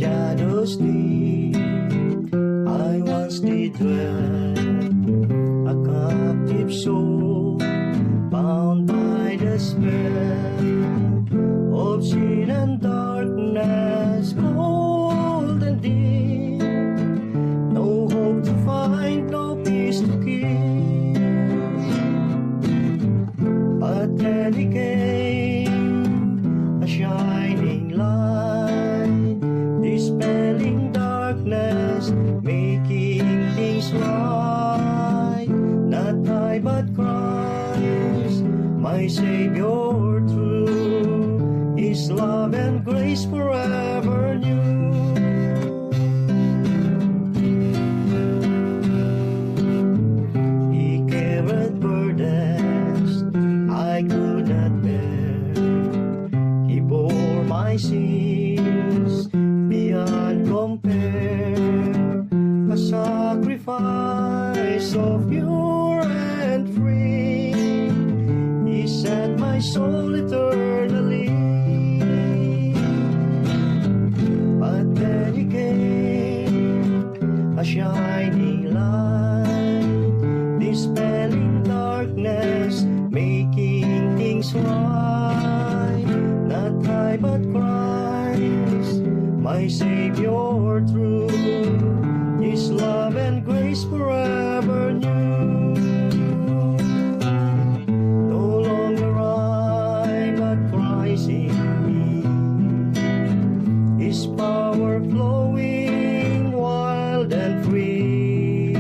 shadows deep, I once did dwell, a captive soul, bound by the spell of sin and darkness, cold and deep, no hope to find, no peace to keep. But then he came, a shining light, dispelling darkness, making things right. Not I but Christ, my Savior true, His love and grace forever new. He carried burdens I could not bear, He bore my sins beyond compare, a sacrifice so pure and free, He set my soul eternally. But then He came, a shining light, dispelling darkness, making things right. Not I but Christ, my Savior true, His love and grace forever new. No longer I but Christ in me, His power flowing wild and free.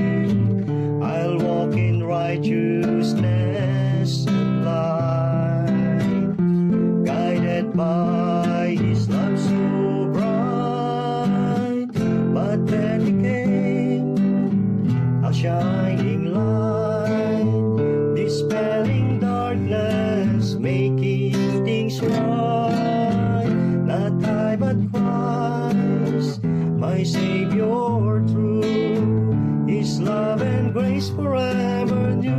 I'll walk in righteousness and light, guided by His love so bright. But then He came, a shining light, dispelling darkness, making things right. Not I but Christ, my Savior true, His love and grace forever new.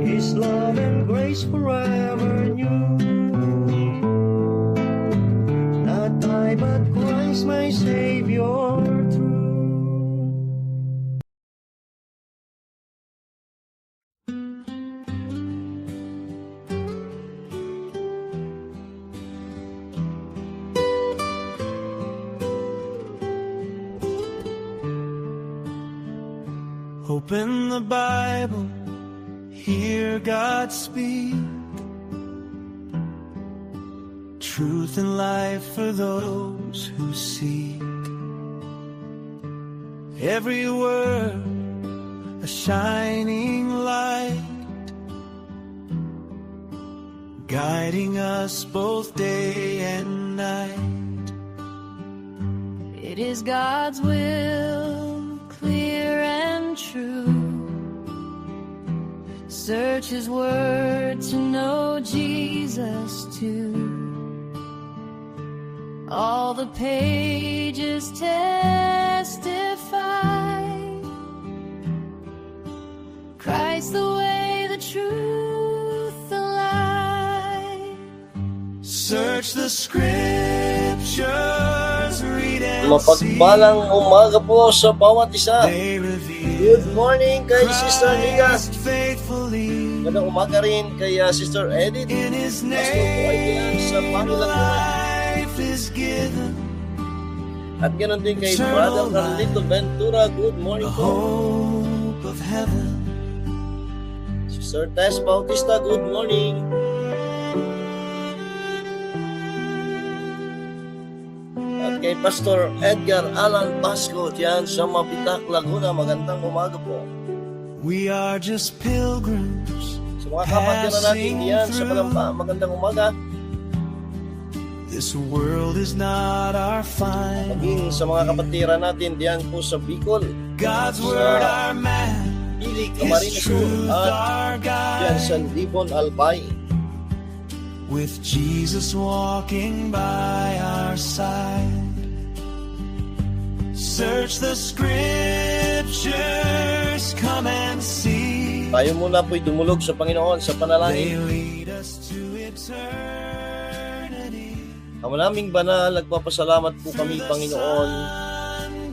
His love and grace forever new. Not I but Christ, my Savior true. Open the Bible, hear God speak. Truth and life for those who seek. Every word a shining light, guiding us both day and night. It is God's will, clear and true. Search His word to know Jesus too. All the pages testify, Christ the way, the truth, the light. Search the scriptures, read and see. Mapagpalang umaga po sa bawat isa. They reveal Good morning kay Sister Nika. Christ faithfully. Magandang umaga rin kay Sister Edith. In His Pastor po ay diyan sa name, Panginoon. life is given, At ganoon din kay Brother Carlito Ventura. Good a morning po. hope of heaven. Sister Tess Bautista, good morning. At kay Pastor Edgar Alan Basco diyan sa Mapitak, Laguna. Magandang umaga po. We are just pilgrims Sa mga kapatid na natin diyan sa Palampa, magandang umaga. This world is not our final. Maging sa mga kapatira natin diyan po sa Bicol, God's word our map, Ili, His Camarines Sur, truth at our diyan sa guide. Libon, Albay. With Jesus walking by our side. Search the scriptures, come and see. Tayo muna po'y dumulog sa Panginoon sa They panalangin. lead us to eternity. Ama naming banal, nagpapasalamat po kami, Panginoon,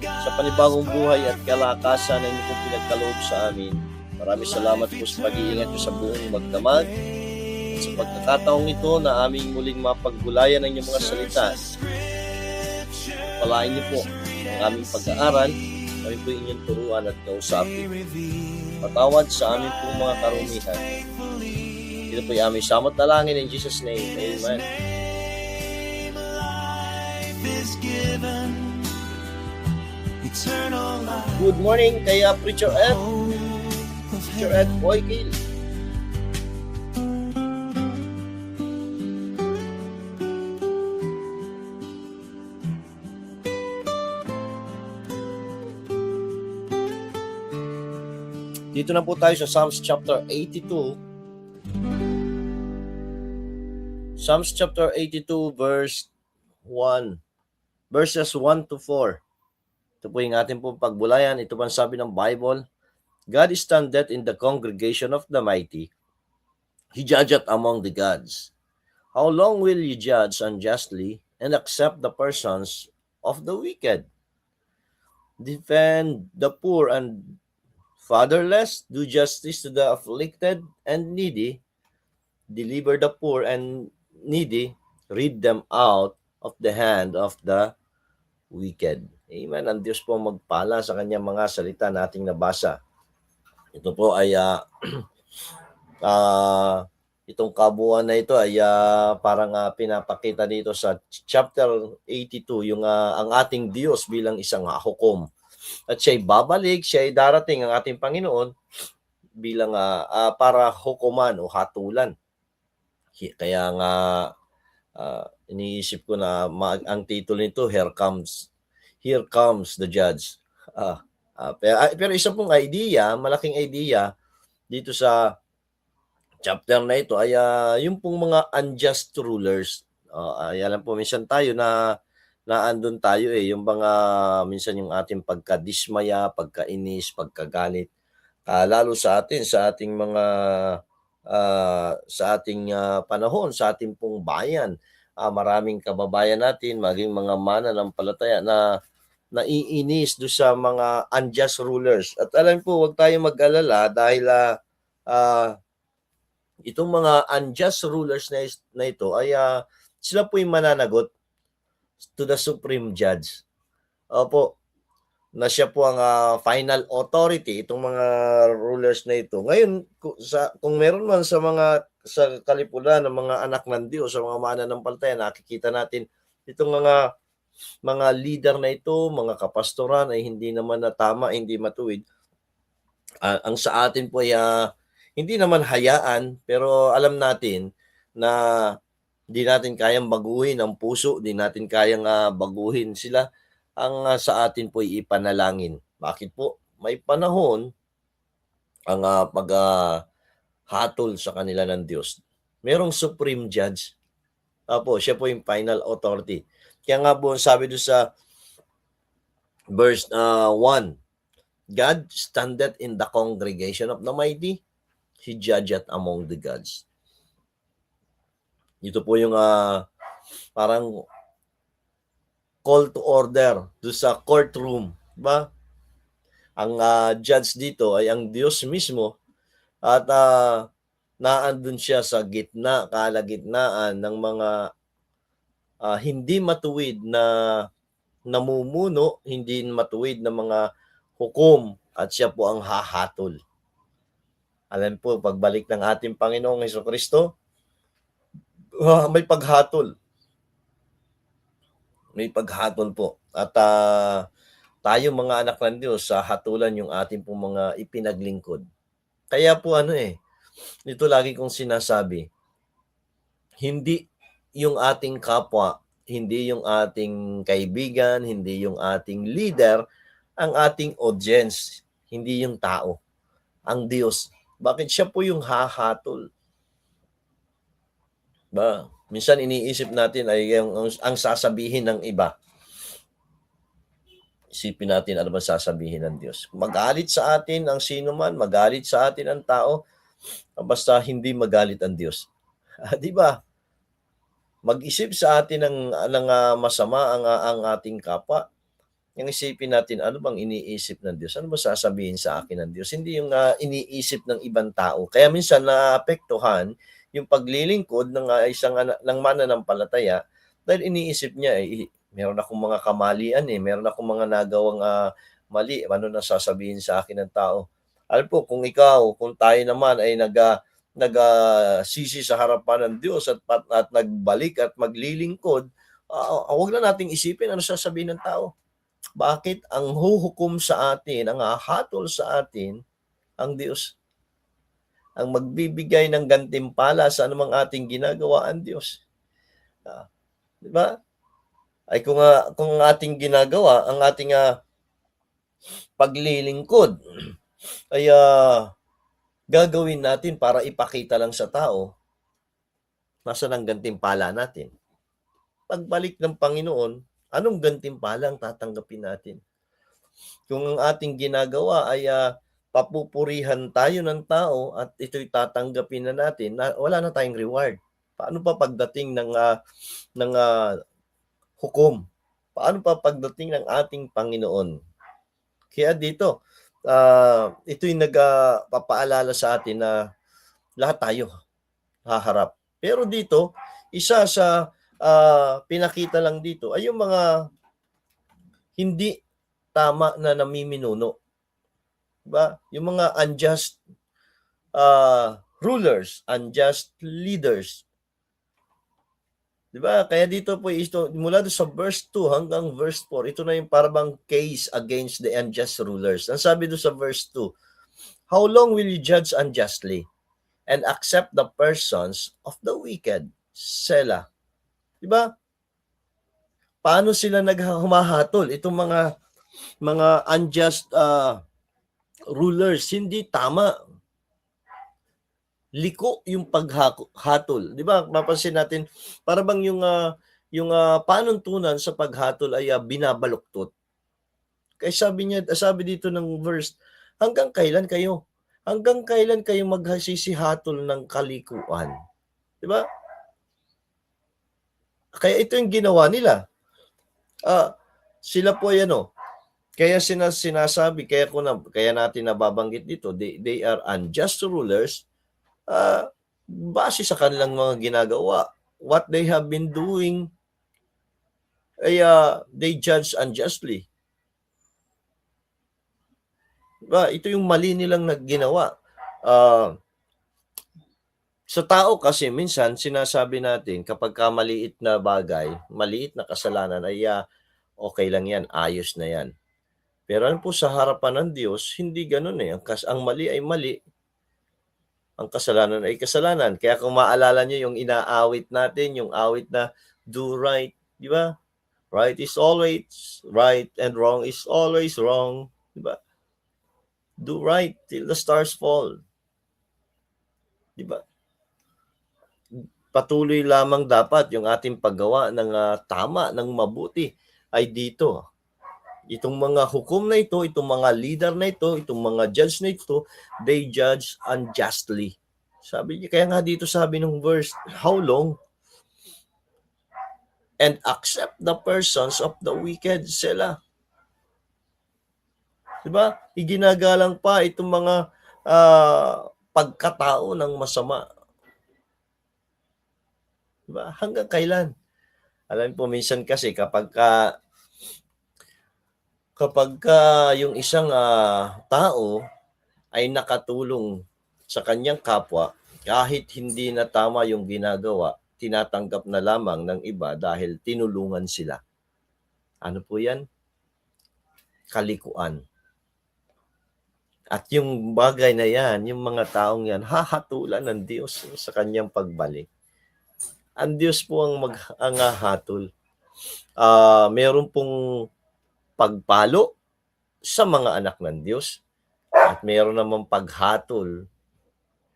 sa panibagong buhay at kalakasan na inyo pong pinagkaloob sa amin. Maraming salamat po sa pag-iingat nyo sa buong magdamag at sa pagkakataong ito na aming muling mapagbulayan ng inyong mga salita. Palain niyo po ang aming pag-aaral, kami po inyong turuan at kausapin. Patawad sa aming pong mga karumihan. Ito po yung aming samot dalangin in Jesus' name. Amen. Good morning kaya Preacher Ed. Preacher Ed Boykill. Dito na po tayo sa Psalms chapter 82. Psalms chapter 82 verses 1 to 4. Ito po yung ating pong pagbulayan. Ito po ang sabi ng Bible. God standeth in the congregation of the mighty. He judgeth among the gods. How long will you judge unjustly and accept the persons of the wicked? Defend the poor and fatherless. Do justice to the afflicted and needy. Deliver the poor and needy. Rid them out of the hand of the wicked. Amen. Ang Diyos po magpala sa kanyang mga salita na ating nabasa. Ito po ay itong kabuuan na ito ay parang pinapakita dito sa chapter 82 yung ang ating Diyos bilang isang hukom. At siya'y babalik, siya'y darating ang ating Panginoon bilang para hukuman o hatulan. Kaya nga iniisip ko na ang title nito, Here Comes the Judge. Pero isa pong idea, malaking idea dito sa chapter na ito ay yung pong mga unjust rulers. Alam po minsan tayo na andun tayo yung mga minsan yung ating pagkadismaya, pagkainis, pagkagalit. Lalo sa ating mga sa ating panahon, sa ating pong bayan. Maraming kababayan natin, maging mga mananampalataya na naiinis do sa mga unjust rulers. At alam po, huwag tayong mag-alala dahil itong mga unjust rulers na ito ay sila po yung mananagot to the Supreme Judge. Opo, na siya po ang final authority, itong mga rulers na ito. Ngayon, kung meron man sa kalipunan ng mga anak ng Diyos, sa mga mananampalataya, nakikita natin itong mga leader na ito, mga kapastoran ay hindi naman na tama, hindi matuwid. Ang sa atin po ay hindi naman hayaan, pero alam natin na di natin kayang baguhin ang puso, di natin kayang baguhin sila. Ang sa atin po ay ipanalangin. Bakit po? May panahon ang paghatol sa kanila ng Diyos. Merong Supreme Judge. Siya po yung final authority. Kaya nga po sabi doon sa verse 1, God standeth in the congregation of the mighty. He judgeth among the gods. Ito po yung parang call to order do sa courtroom, ba? Ang judge dito ay ang Diyos mismo at naandun siya sa kalagitnaan ng mga hindi matuwid na namumuno, hindi matuwid na mga hukom at siya po ang hahatol. Alam po, pagbalik ng ating Panginoong Hesukristo, may paghatol. May paghatol po. At tayo mga anak ng Diyos, hatulan yung ating pong mga ipinaglingkod. Kaya po ito lagi kong sinasabi, hindi yung ating kapwa, hindi yung ating kaibigan, hindi yung ating leader, ang ating audience, hindi yung tao, ang Diyos. Bakit siya po yung hahatol? Ba? Minsan iniisip natin ay ang sasabihin ng iba. Isipin natin ano ba sasabihin ng Diyos. Magalit sa atin ang sino man, magalit sa atin ang tao, basta hindi magalit ang Diyos. Di ba? mag-isip sa atin ng masama ang ating kapwa. Yung isipin natin, ano bang iniisip ng Diyos? Ano ba sasabihin sa akin ng Diyos? Hindi yung iniisip ng ibang tao. Kaya minsan naapektuhan yung paglilingkod ng mananampalataya dahil iniisip niya, meron akong mga kamalian meron akong mga nagawang mali. Ano na sasabihin sa akin ng tao? Alam po, kung tayo naman ay nagsisi sa harapan ng Diyos at nagbalik at maglilingkod, wag na nating isipin ano sasabihin ng tao. Bakit ang huhukom sa atin, ang hahatol sa atin, ang Diyos. Ang magbibigay ng gantimpala sa anumang ating ginagawa, ang Diyos. Di ba? Ay kung ang ating ginagawa, ang ating paglilingkod, ay gagawin natin para ipakita lang sa tao, nasaan ang gantimpala natin? Pagbalik ng Panginoon, anong gantimpala ang tatanggapin natin? Kung ang ating ginagawa ay papupurihan tayo ng tao at ito'y tatanggapin na natin, wala na tayong reward. Paano pa pagdating ng hukom? Paano pa pagdating ng ating Panginoon? Kaya dito, ito'y nagpapaalala sa atin na lahat tayo haharap. Pero dito, isa sa pinakita lang dito ay yung mga hindi tama na namiminuno. Diba? Yung mga unjust rulers, unjust leaders. Diba? Kaya dito po ito, mula sa verse 2 hanggang verse 4, ito na yung parang case against the unjust rulers. Ang sabi doon sa verse 2, how long will you judge unjustly and accept the persons of the wicked? Selah. Diba? Paano sila naghumahatol? Itong mga unjust rulers, hindi tama. Liko yung paghatol. Di ba? Mapansin natin, para bang yung panuntunan sa paghatol ay binabaluktot. Kaya sabi dito ng verse, hanggang kailan kayo magsisihatol ng kalikuan? Di ba? Kaya ito yung ginawa nila. Sila po ay kaya sinasabi, kaya natin nababanggit dito, they are unjust rulers, base sa kanilang mga ginagawa. What they have been doing, ay they judge unjustly. Diba? Ito yung mali nilang nagginawa. Sa tao kasi minsan sinasabi natin kapag maliit na bagay, maliit na kasalanan ay okay lang yan, ayos na yan. Pero ano po sa harapan ng Diyos, hindi ganun ang mali ay mali, ang kasalanan ay kasalanan. Kaya kung maalala niyo yung inaawit natin, yung awit na do right, di ba? Right is always right and wrong is always wrong, di ba? Do right till the stars fall. Di ba? Patuloy lamang dapat yung ating paggawa ng tama, ng mabuti ay dito. Itong mga hukom na ito, itong mga leader na ito, itong mga judge na ito, they judge unjustly. Sabi niya, kaya nga dito sabi ng verse, how long? And accept the persons of the wicked sila. Diba? Iginagalang pa itong mga pagkatao ng masama. Diba? Hanggang kailan? Alam po, minsan kasi kapag yung isang tao ay nakatulong sa kanyang kapwa, kahit hindi na tama yung ginagawa, tinatanggap na lamang ng iba dahil tinulungan sila. Ano po yan? Kalikuan. At yung bagay na yan, yung mga taong yan, hahatulan ng Diyos sa kanyang pagbalik. Ang Diyos po ang hatol. Meron pong pagpalo sa mga anak ng Diyos at mayroon namang paghatol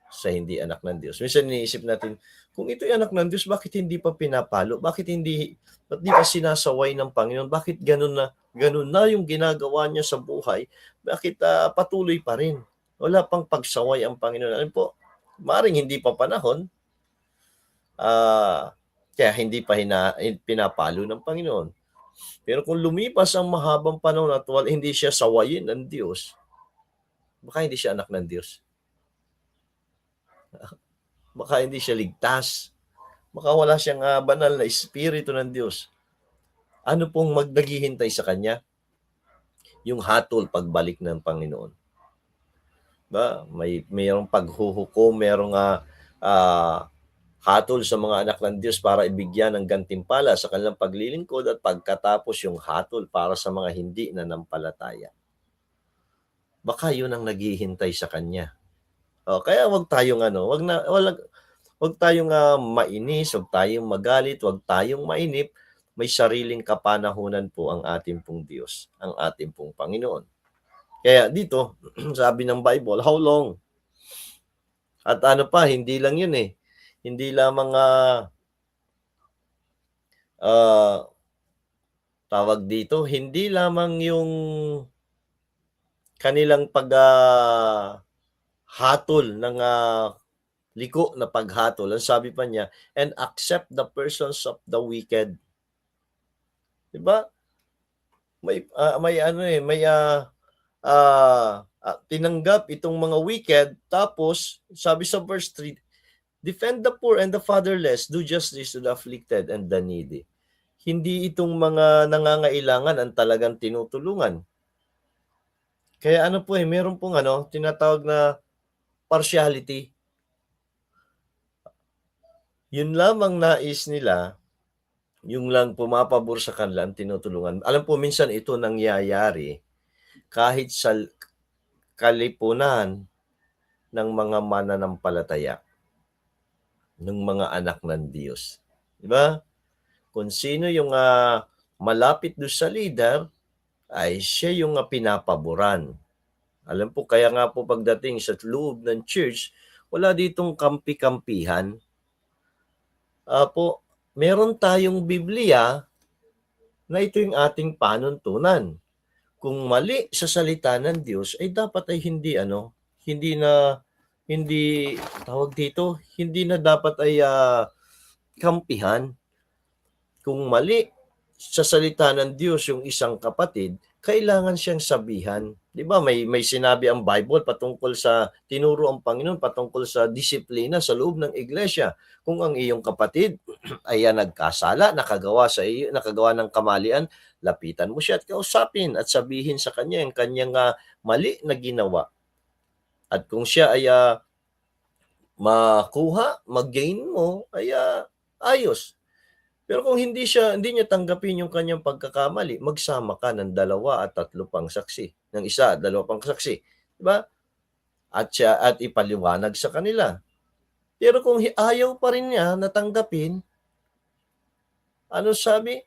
sa hindi anak ng Diyos. Minsan iniisip natin, kung ito'y anak ng Diyos, bakit hindi pa pinapalo? Bakit hindi pa sinasaway ng Panginoon? Bakit ganun na yung ginagawa niya sa buhay? Bakit patuloy pa rin? Wala pang pagsaway ang Panginoon. Ano po? Maring hindi pa panahon. Kaya hindi pa pinapalo ng Panginoon. Pero kung lumipas ang mahabang panahon at hindi siya sawayin ng Diyos, baka hindi siya anak ng Diyos. Baka hindi siya ligtas. Baka wala siyang banal na espiritu ng Diyos. Ano pong naghihintay sa kanya? Yung hatol pagbalik ng Panginoon. Ba? Mayroong paghuhukom, mayroong hatol sa mga anak ng Diyos para ibigyan ng gantimpala sa kanilang paglilingkod at pagkatapos yung hatol para sa mga hindi nanampalataya. Baka yun ang naghihintay sa kanya. Kaya wag tayong wag tayong mainis, wag tayong magalit, wag tayong mainip. May sariling kapanahunan po ang ating pong Diyos, ang ating pong Panginoon. Kaya dito, sabi ng Bible, how long? At ano pa, hindi lang yun eh. Hindi lamang tawag dito, hindi lamang yung kanilang hatol ng liko na paghatol. Ang sabi pa niya, and accept the persons of the wicked. Diba? May tinanggap itong mga wicked, tapos sabi sa verse 3, defend the poor and the fatherless, do justice to the afflicted and the needy. Hindi itong mga nangangailangan ang talagang tinutulungan. Kaya meron pong tinatawag na partiality. Yun lamang nais nila, yung lang pumapabor sa kanila ang tinutulungan. Alam po, minsan ito nangyayari kahit sa kalipunan ng mga mananampalataya, ng mga anak ng Diyos. Diba? Kung sino yung malapit doon sa leader, ay siya yung pinapaboran. Alam po, kaya nga po pagdating sa loob ng church, wala ditong kampi-kampihan. Meron tayong Biblia na ito yung ating panuntunan. Kung mali sa salita ng Diyos, ay dapat ay hindi dapat ay kampihan. Kung mali sa salita ng Diyos yung isang kapatid, kailangan siyang sabihan. 'Di ba? May sinabi ang Bible patungkol sa tinuro ang Panginoon patungkol sa disiplina sa loob ng iglesia. Kung ang iyong kapatid ay nagkasala, nakagawa ng kamalian, lapitan mo siya at kausapin at sabihin sa kanya yung kanyang mali na ginawa. At kung siya ay mag-gain mo, ay ayos. Pero kung hindi niya tanggapin yung kanyang pagkakamali, magsama ka ng 2 at 3 pang saksi. Ng 1 at 2 pang saksi. Diba? At ipaliwanag sa kanila. Pero kung ayaw pa rin niya natanggapin, ano sabi?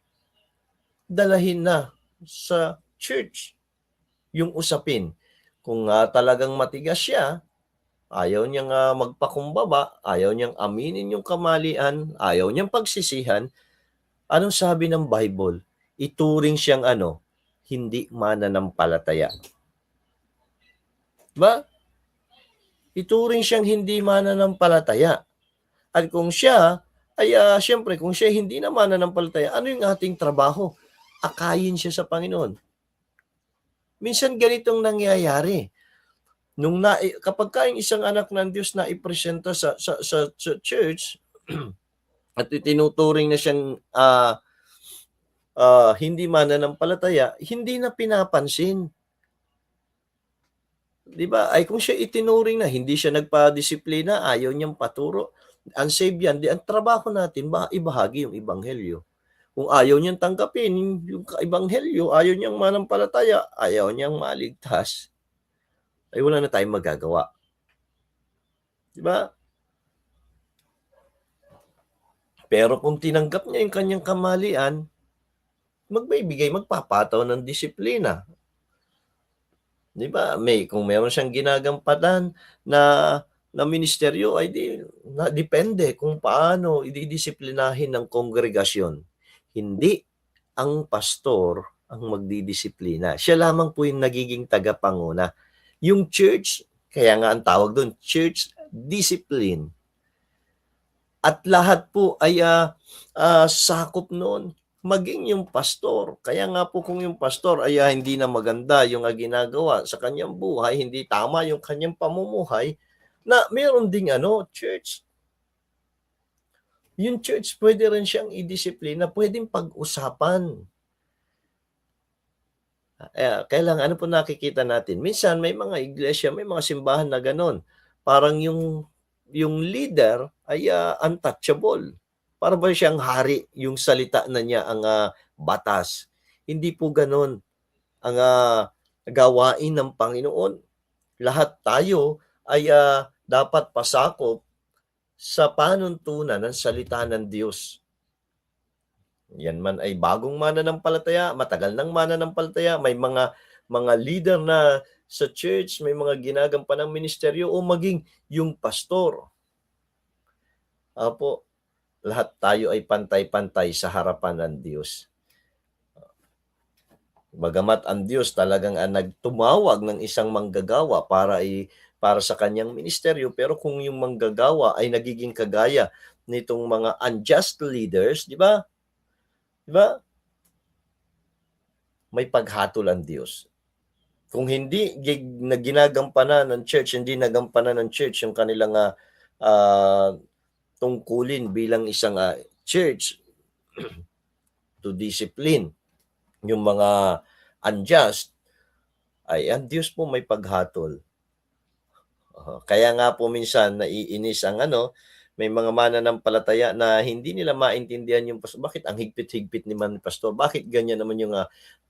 Dalahin na sa church yung usapin. Kung talagang matigas siya, ayaw niyang magpakumbaba, ayaw niyang aminin yung kamalian, ayaw niyang pagsisihan, anong sabi ng Bible? Ituring siyang hindi mananampalataya. Diba? Ituring siyang hindi mananampalataya. At kung siya ay siyempre kung siya hindi na mananampalataya, ano yung ating trabaho? Akayin siya sa Panginoon. Minsan ganitong nangyayari. Kapag yung isang anak ng Diyos na ipresenta sa church at itinuturing na siyang hindi mananampalataya, hindi na pinapansin. 'Di ba? Ay kung siya itinuring na hindi siya nagpa-disiplina, ayaw niyang paturo, unsaved yan, ang trabaho natin ibahagi yung ebanghelyo. Kung ayaw niyang tanggapin yung ebanghelyo, ayaw niyang manampalataya, ayaw niyang maligtas, ay wala na tayong magagawa. 'Di ba? Pero kung tinanggap niya yung kanyang kamalian, magpapataw ng disiplina. 'Di ba? Kung meron siyang ginagampanan na ministeryo, ay depende kung paano ididisiplinahin ng kongregasyon. Hindi ang pastor ang magdidisiplina. Siya lamang po yung nagiging tagapanguna. Yung church, kaya nga ang tawag doon, church discipline. At lahat po ay sakop noon, maging yung pastor. Kaya nga po kung yung pastor ay hindi na maganda yung ginagawa sa kanyang buhay, hindi tama yung kanyang pamumuhay, na meron ding church. Yung church pwede rin siyang i-disiplina, pwedeng pag-usapan. Kailangan ano po nakikita natin, minsan may mga iglesia, may mga simbahan na gano'n. Parang yung leader ay untouchable. Para ba siyang hari, yung salita na niya ang batas. Hindi po gano'n ang gawain ng Panginoon. Lahat tayo ay dapat pasakop sa panuntunan ng salita ng Diyos. Yan man ay bagong mananampalataya, matagal nang mananampalataya, may mga leader na sa church, may mga ginagampan ng ministeryo o maging yung pastor. Apo, lahat tayo ay pantay-pantay sa harapan ng Diyos. Bagamat ang Diyos talagang nagtumawag ng isang manggagawa para sa kanyang ministeryo, pero kung yung manggagawa ay nagiging kagaya nitong mga unjust leaders, di ba? Di ba? May paghatol ang Diyos. Kung hindi ginagampanan ng church, hindi nagampanan ng church yung kanilang tungkulin bilang isang church to discipline yung mga unjust, ay ang Diyos po may paghatol. Kaya nga po minsan naiinis ang may mga mananampalataya na hindi nila maintindihan yung pastor. Bakit ang higpit-higpit naman ni pastor? Bakit ganyan naman yung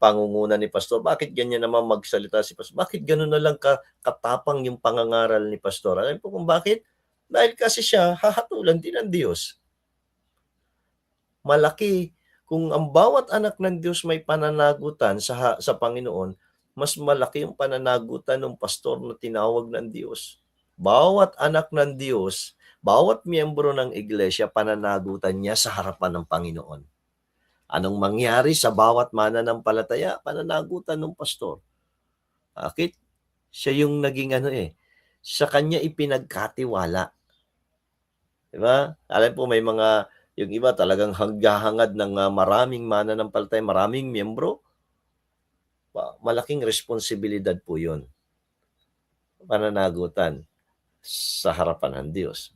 pangunguna ni pastor? Bakit ganyan naman magsalita si pastor? Bakit gano'n na lang katapang yung pangangaral ni pastor? Alam po kung bakit? Dahil kasi siya hahatulan din ng Diyos. Malaki. Kung ang bawat anak ng Diyos may pananagutan sa Panginoon, mas malaki yung pananagutan ng pastor na tinawag ng Diyos. Bawat anak ng Diyos, bawat miyembro ng iglesia, pananagutan niya sa harapan ng Panginoon. Anong mangyari sa bawat mananampalataya? Pananagutan ng pastor. Bakit? Siya yung naging sa kanya ipinagkatiwala. Diba? Alam po, may mga, yung iba talagang hanghangad ng maraming mananampalataya, maraming miyembro. Malaking responsibilidad po yun. Pananagutan sa harapan ng Diyos.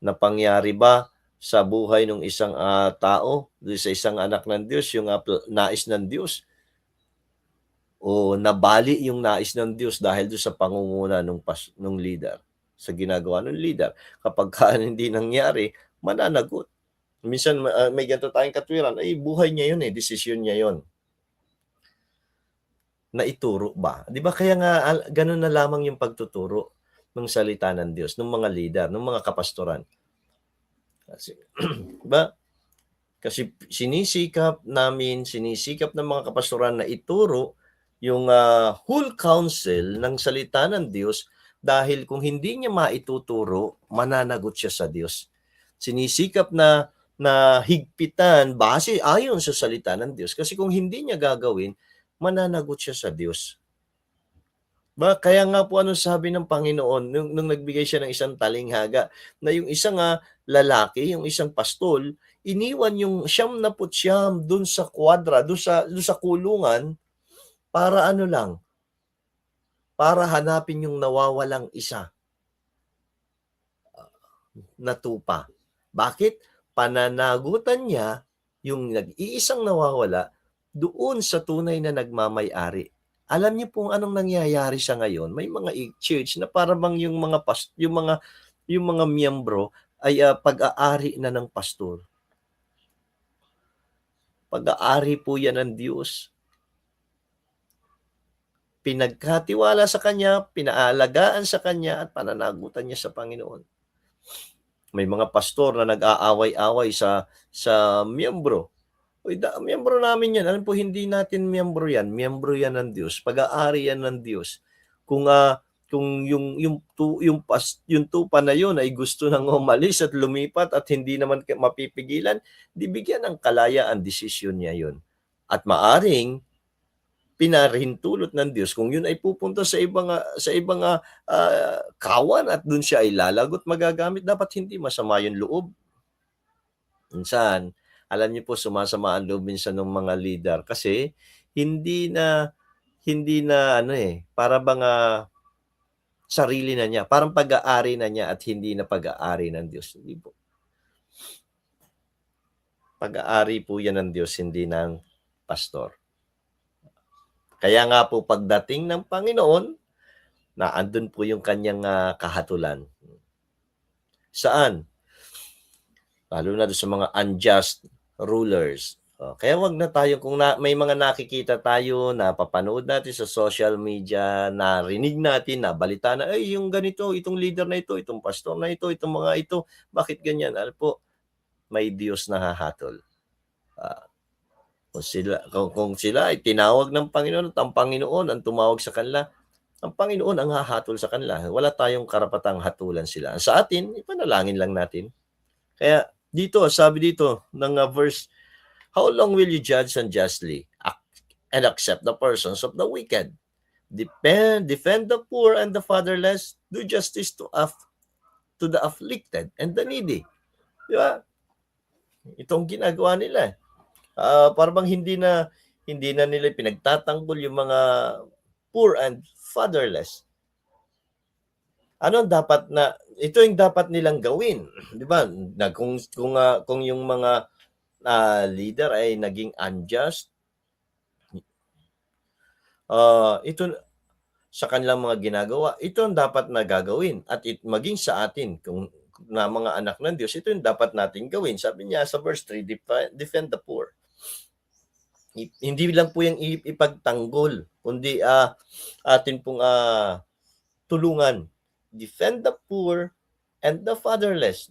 Napangyari ba sa buhay ng isang tao, sa isang anak ng Diyos, yung nais ng Diyos? O nabali yung nais ng Diyos dahil doon sa pangunguna ng leader, sa ginagawa ng leader? Kapag hindi nangyari, mananagot. Minsan may ganito tayong katwiran, ay buhay niya yun, desisyon niya yun. Naituro ba? Di ba kaya nga ganun na lamang yung pagtuturo ng salita ng Diyos, ng mga leader, ng mga kapastoran. Diba? Kasi sinisikap ng mga kapastoran na ituro yung whole counsel ng salita ng Diyos, dahil kung hindi niya maituturo, mananagot siya sa Diyos. Sinisikap na higpitan ayon sa salita ng Diyos, kasi kung hindi niya gagawin, mananagot siya sa Diyos. Kaya nga po anong sabi ng Panginoon nung nagbigay siya ng isang talinghaga, na yung isang lalaki, yung isang pastol, iniwan yung 99 doon sa kwadra, doon sa kulungan, para para hanapin yung nawawalang isa na tupa. Bakit? Pananagutan niya yung nag-iisang nawawala doon sa tunay na nagmamay-ari. Alam niyo kung anong nangyayari sa ngayon? May mga church na para bang yung mga miyembro ay pag-aari na ng pastor. Pag-aari po yan ng Diyos. Pinagkatiwala sa Kanya, pinaalagaan sa Kanya, at pananagutan niya sa Panginoon. May mga pastor na nag-aaway-away sa miyembro. Miyembro namin yan. Alam po, hindi natin miyembro yan. Miyembro yan ng Diyos. Pag-aari yan ng Diyos. Kung yung tupa na yun ay gusto nang umalis at lumipat at hindi naman mapipigilan, di bigyan ng kalayaan, desisyon niya yun. At maaring pinarihintulot ng Diyos, kung yun ay pupunta sa ibang kawan at dun siya ay lalagot magagamit, dapat hindi masama yung loob. Minsan, alam niyo po, sumasama ang loob minsan ng mga leader kasi hindi na ano para bang sarili na niya, parang pag-aari na niya at hindi na pag-aari ng Diyos. Hindi po. Pag-aari po yan ng Diyos, hindi ng pastor. Kaya nga po pagdating ng Panginoon, na andun po yung kanyang kahatulan. Saan? Lalo na doon sa mga unjust rulers. Kaya wag na tayo, kung may mga nakikita tayo, napapanood natin sa social media, narinig natin, nabalita na, ay yung ganito, itong leader na ito, itong pastor na ito, itong mga ito, bakit ganyan? Ano po, may Diyos na hahatol. Kung sila ay tinawag ng Panginoon at ang Panginoon ang tumawag sa kanila, ang Panginoon ang hahatol sa kanila. Wala tayong karapatang hatulan sila. Sa atin, ipanalangin lang natin. Kaya dito, sabi dito ng verse, how long will you judge unjustly and accept the persons of the wicked? Defend the poor and the fatherless. Do justice to the afflicted and the needy. Di ba? Itong ginagawa nila. Parang hindi na nila pinagtatanggol yung mga poor and fatherless. Ano dapat ito yung dapat nilang gawin, 'di ba? Kung yung mga leader ay naging unjust, ito sa kanilang mga ginagawa, ito ang dapat na gagawin at maging sa atin kung na mga anak ng Diyos, ito yung dapat nating gawin. Sabi niya sa verse 3, defend the poor. Hindi lang po yung ipagtanggol, kundi atin pong tulungan. Defend the poor and the fatherless.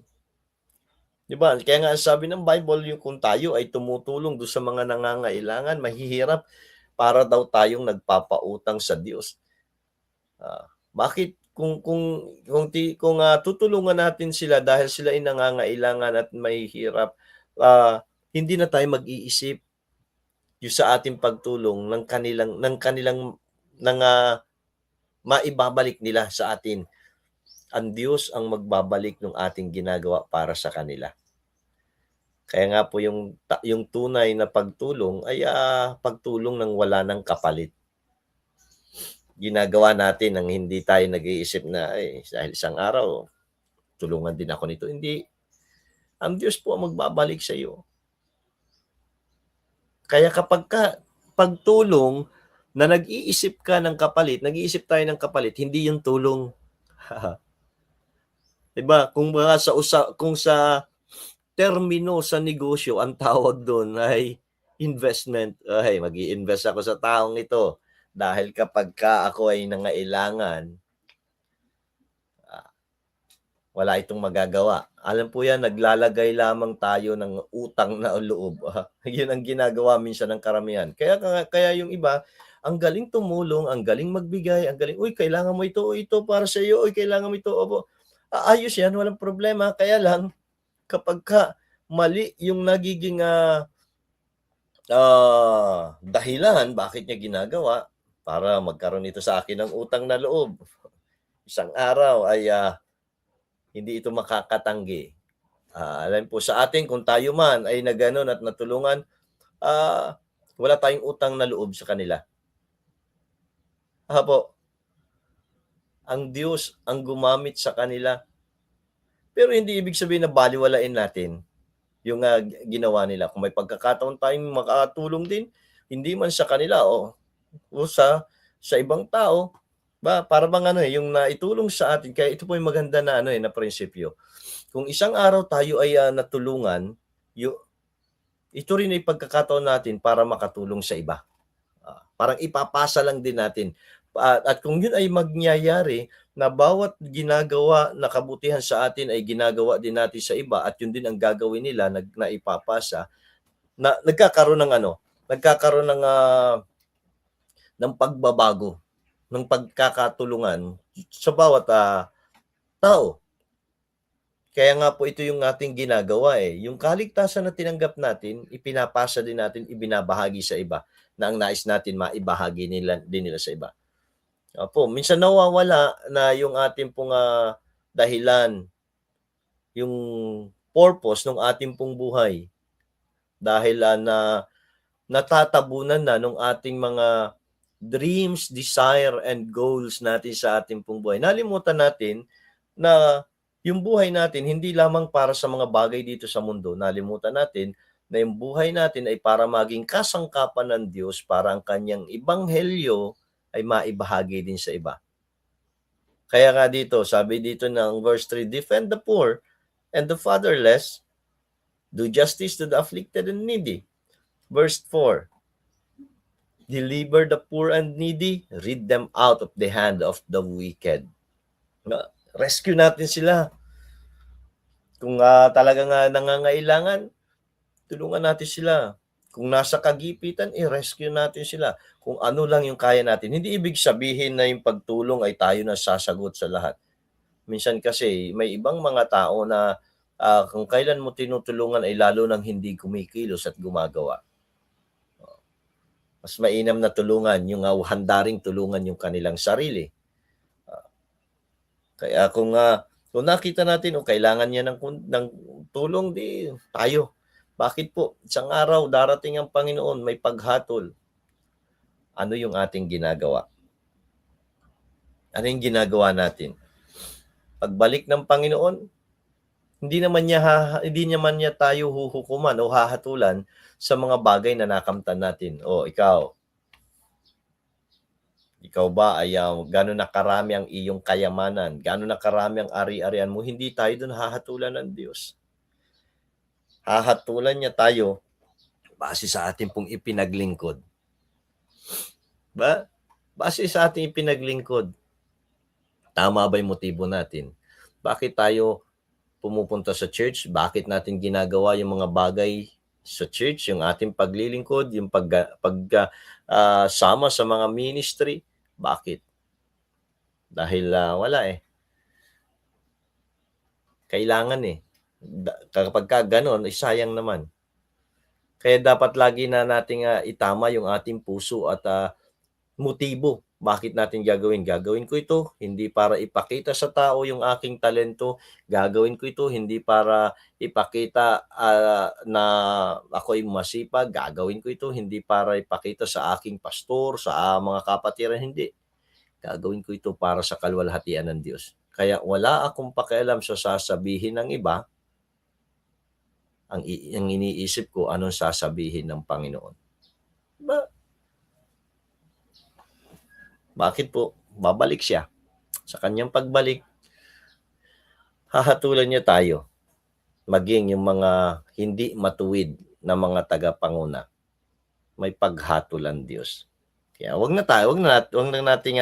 Diba? Kaya nga sabi ng Bible, yung kung tayo ay tumutulong doon sa mga nangangailangan, mahihirap, para daw tayong nagpapautang sa Diyos. Bakit? Kung tutulungan natin sila dahil sila ay nangangailangan at mahihirap, hindi na tayo mag-iisip yung sa ating pagtulong ng kanilang maibabalik nila sa atin. Ang Diyos ang magbabalik ng ating ginagawa para sa kanila. Kaya nga po yung tunay na pagtulong ay pagtulong ng wala ng kapalit. Ginagawa natin nang hindi tayo nag-iisip na dahil isang araw tulungan din ako nito. Hindi. Ang Diyos po ang magbabalik sa iyo. Kaya kapag pagtulong na nag-iisip ka ng kapalit, nag-iisip tayo ng kapalit, hindi yung tulong. Diba? Kung sa termino sa negosyo, ang tawag doon ay investment. Ay, mag-i-invest ako sa taong ito dahil kapag ako ay nangailangan, wala itong magagawa. Alam po yan, naglalagay lamang tayo ng utang na loob. Yun ang ginagawa minsan ng karamihan. Kaya yung iba, ang galing tumulong, ang galing magbigay, ang galing, uy, kailangan mo ito para sa iyo, uy, kailangan mo ito. Opo. Ayos yan, walang problema. Kaya lang, kapag mali yung nagiging dahilan bakit niya ginagawa, para magkaroon ito sa akin ng utang na loob. Isang araw ay hindi ito makakatanggi. Alam po sa atin, kung tayo man ay nagganon at natulungan, wala tayong utang na loob sa kanila. Po, ang Diyos ang gumamit sa kanila. Pero hindi ibig sabihin na baliwalain natin yung ginawa nila. Kung may pagkakataon tayong makatulong din, hindi man sa kanila o sa ibang tao, para bang yung naitulong sa atin. Kaya ito po yung maganda na na prinsipyo. Kung isang araw tayo ay natulungan, ito rin ay pagkakataon natin para makatulong sa iba. Parang ipapasa lang din natin. At kung yun ay magyayari, na bawat ginagawa na kabutihan sa atin ay ginagawa din natin sa iba at yun din ang gagawin nila na ipapasa, na nagkakaroon ng pagbabago, ng pagkakatulungan sa bawat tao. Kaya nga po ito yung ating ginagawa eh. Yung kaligtasan na tinanggap natin, ipinapasa din natin, ibinabahagi sa iba na ang nais natin maibahagi din nila sa iba. Opo, minsan nawawala na yung ating pong dahilan, yung purpose ng ating pong buhay. Dahil na natatabunan na ng ating mga dreams, desire, and goals natin sa ating pong buhay. Nalimutan natin na yung buhay natin hindi lamang para sa mga bagay dito sa mundo. Nalimutan natin na yung buhay natin ay para maging kasangkapan ng Diyos para ang kanyang ebanghelyo ay maibahagi din sa iba. Kaya nga dito, sabi dito ng verse 3, defend the poor and the fatherless, do justice to the afflicted and needy. Verse 4, deliver the poor and needy, rid them out of the hand of the wicked. Rescue natin sila. Kung talagang nangangailangan, tulungan natin sila. Kung nasa kagipitan, i-rescue natin sila. Kung ano lang yung kaya natin. Hindi ibig sabihin na yung pagtulong ay tayo na sasagot sa lahat. Minsan kasi may ibang mga tao na kung kailan mo tinutulungan ay lalo nang hindi kumikilos at gumagawa. Mas mainam na tulungan yung handaring tulungan yung kanilang sarili. Kaya kung nakita natin kailangan niya ng tulong, di tayo. Bakit po? Isang araw darating ang Panginoon, may paghatol. Ano yung ating ginagawa? Ano yung ginagawa natin? Pagbalik ng Panginoon, hindi naman niya tayo huhukuman o hahatulan sa mga bagay na nakamtan natin. Ikaw ba ay gano'n na karami ang iyong kayamanan? Gano'n na karami ang ari-arian mo? Hindi tayo doon hahatulan ng Diyos. Hahatulan niya tayo base sa ating pong ipinaglingkod. Base sa ating ipinaglingkod. Tama ba yung motibo natin? Bakit tayo pumupunta sa church? Bakit natin ginagawa yung mga bagay sa church, yung ating paglilingkod, yung sama sa mga ministry? Bakit? Dahil wala Kailangan kapag gano'n, sayang naman. Kaya dapat lagi na nating itama yung ating puso at motibo. Bakit natin gagawin? Gagawin ko ito hindi para ipakita sa tao yung aking talento. Gagawin ko ito hindi para ipakita na ako'y masipag. Gagawin ko ito hindi para ipakita sa aking pastor, sa mga kapatiran. Hindi. Gagawin ko ito para sa kaluwalhatian ng Diyos. Kaya wala akong pakialam sa sasabihin ng iba. Ang iniisip ko, anong sasabihin ng Panginoon. Bakit po? Babalik siya. Sa kanyang pagbalik, hahatulan niya tayo. Maging yung mga hindi matuwid na mga tagapanguna. May paghatulan Diyos. Kaya wag na nating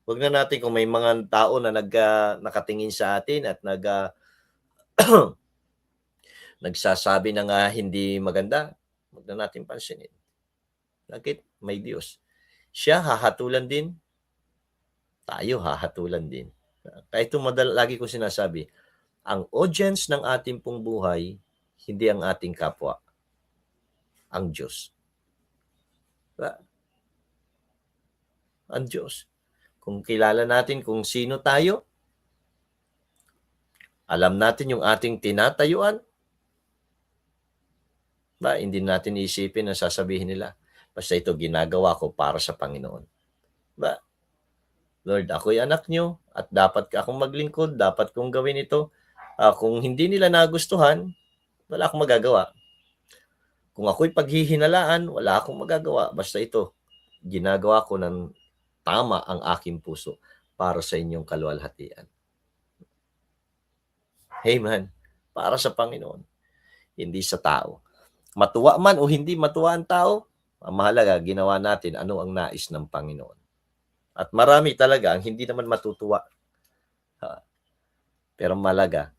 wag na natin kung may mga tao na nakatingin sa atin at nagsasabi ng hindi maganda, wag na natin pansinin. Bakit? May Diyos. Siya hahatulan din, tayo hahatulan din. Kaya ito lagi ko sinasabi, ang audience ng ating pong buhay, hindi ang ating kapwa, ang Diyos. Ang Diyos. Kung kilala natin kung sino tayo, alam natin yung ating tinatayuan, hindi natin isipin na sasabihin nila, basta ito ginagawa ko para sa Panginoon. Lord, ako'y anak nyo at dapat akong maglingkod, dapat kong gawin ito. Kung hindi nila nagustuhan, wala akong magagawa. Kung ako'y paghihinalaan, wala akong magagawa. Basta ito, ginagawa ko ng tama ang aking puso para sa inyong kaluwalhatian. Amen. Para sa Panginoon, hindi sa tao. Matuwa man o hindi matuwa ang tao, ang mahalaga, ginawa natin ano ang nais ng Panginoon. At marami talaga ang hindi naman matutuwa. Pero malaga,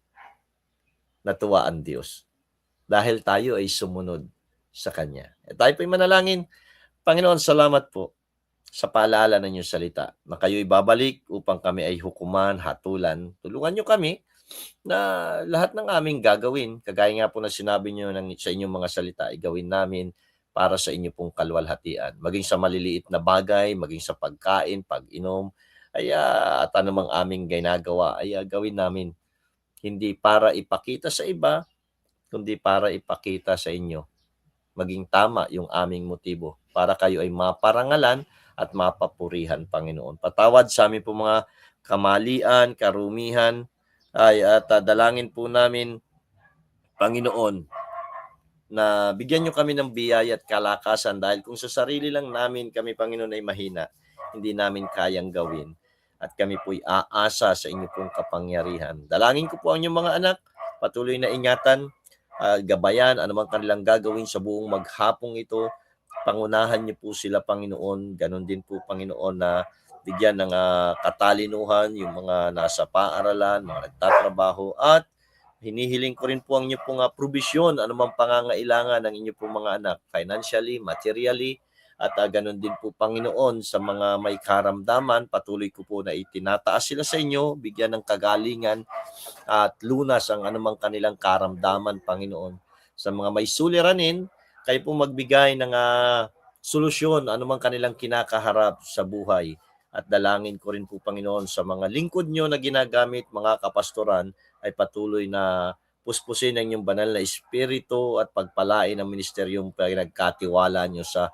natuwa ang Diyos. Dahil tayo ay sumunod sa Kanya. Tayo po'y manalangin. Panginoon, salamat po sa paalala ng inyong salita na kayo'y babalik upang kami ay hukuman, hatulan. Tulungan niyo kami na lahat ng aming gagawin, kagaya nga po na sinabi niyo sa inyong mga salita, ay gawin namin para sa inyo pong kalwalhatian. Maging sa maliliit na bagay, maging sa pagkain, pag-inom, at anumang aming ginagawa, ay gawin namin. Hindi para ipakita sa iba, kundi para ipakita sa inyo. Maging tama yung aming motibo para kayo ay maparangalan at mapapurihan, Panginoon. Patawad sa amin po mga kamalian, karumihan, at dalangin po namin, Panginoon, na bigyan nyo kami ng biyaya at kalakasan dahil kung sa sarili lang namin kami, Panginoon, ay mahina, hindi namin kayang gawin. At kami po'y aasa sa inyo pong kapangyarihan. Dalangin ko po ang inyong mga anak, patuloy na ingatan, gabayan, anumang kanilang gagawin sa buong maghapong ito. Pangunahan niyo po sila, Panginoon. Ganon din po, Panginoon, na bigyan ng katalinuhan yung mga nasa paaralan, mga nagtatrabaho, at hinihiling ko rin po ang inyo pong provision, anumang pangangailangan ng inyo pong mga anak, financially, materially, at ganon din po, Panginoon, sa mga may karamdaman, patuloy ko po na itinataas sila sa inyo, bigyan ng kagalingan at lunas ang anumang kanilang karamdaman, Panginoon. Sa mga may suliranin, kayo po magbigay ng solusyon, anumang kanilang kinakaharap sa buhay. At dalangin ko rin po, Panginoon, sa mga lingkod nyo na ginagamit, mga kapastoran, ay patuloy na puspusin ang inyong banal na espiritu at pagpalain ang ministeryong pinagkatiwala nyo sa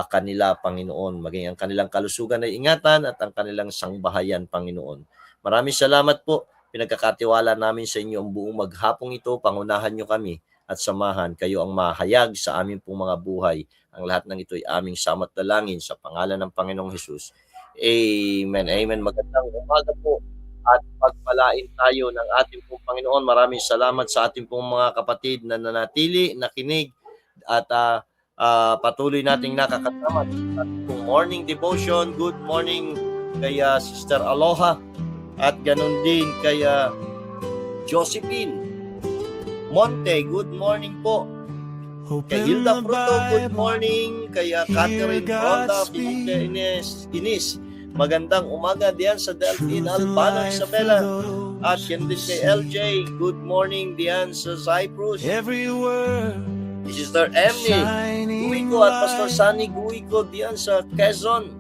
kanila, Panginoon. Maging ang kanilang kalusugan ay ingatan at ang kanilang sangbahayan, Panginoon. Maraming salamat po. Pinagkakatiwala namin sa inyo ang buong maghapong ito. Pangunahan nyo kami at samahan. Kayo ang mahayag sa aming pong mga buhay. Ang lahat ng ito ay aming samat dalangin sa pangalan ng Panginoong Hesus. Amen. Amen. Magandang umaga po at pagpalain tayo ng ating pong Panginoon. Maraming salamat sa ating pong mga kapatid na nanatili, nakinig at patuloy nating nakakasama sa ating morning devotion. Good morning kay Sister Aloha at ganun din kay Josephine Monte. Good morning po. Kay Hilda Fruto, good morning. Kay Catherine Ronda Inis, magandang umaga diyan sa Delphine Albano Isabela. At yan din kay LJ, good morning diyan sa Cyprus. Sister Emily Guico at Pastor Sunny Guico diyan sa Quezon.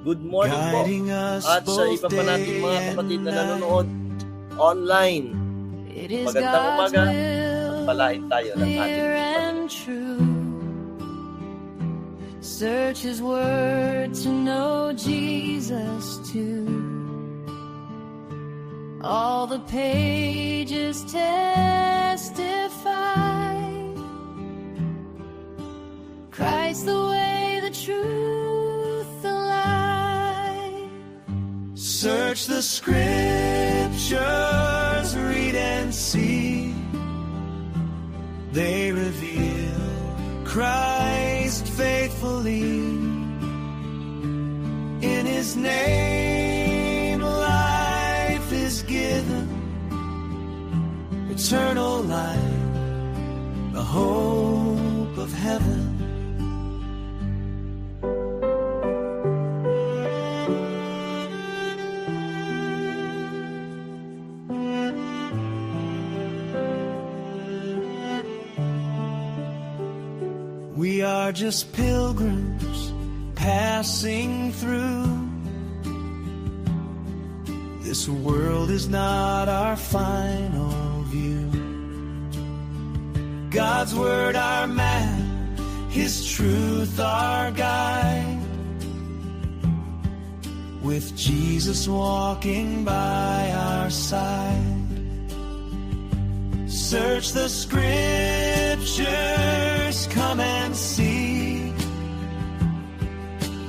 Good morning po. At sa iba pa nating mga kapatid na nanonood online, magandang umaga. Palain tayo ng ating true. Search His Word to know Jesus too. All the pages testify Christ the way, the truth, the light. Search the scriptures, read and see. They reveal Christ faithfully. In His name life is given, eternal life, the hope of heaven. We are just pilgrims passing through. This world is not our final view. God's word our map, His truth our guide. With Jesus walking by our side. Search the scriptures, come and see.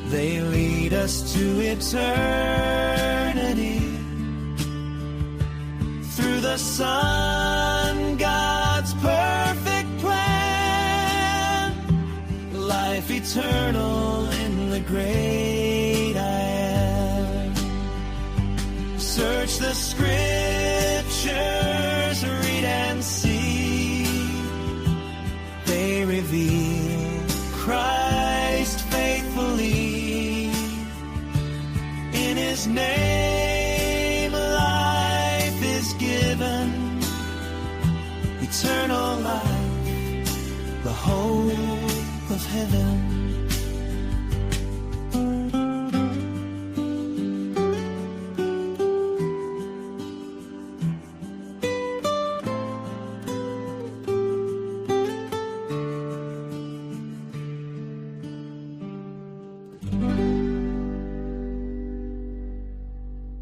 They lead us to eternity. Through the Son, God's perfect plan. Life eternal in the great I am. Search the scriptures, read and see. They reveal Christ faithful heaven.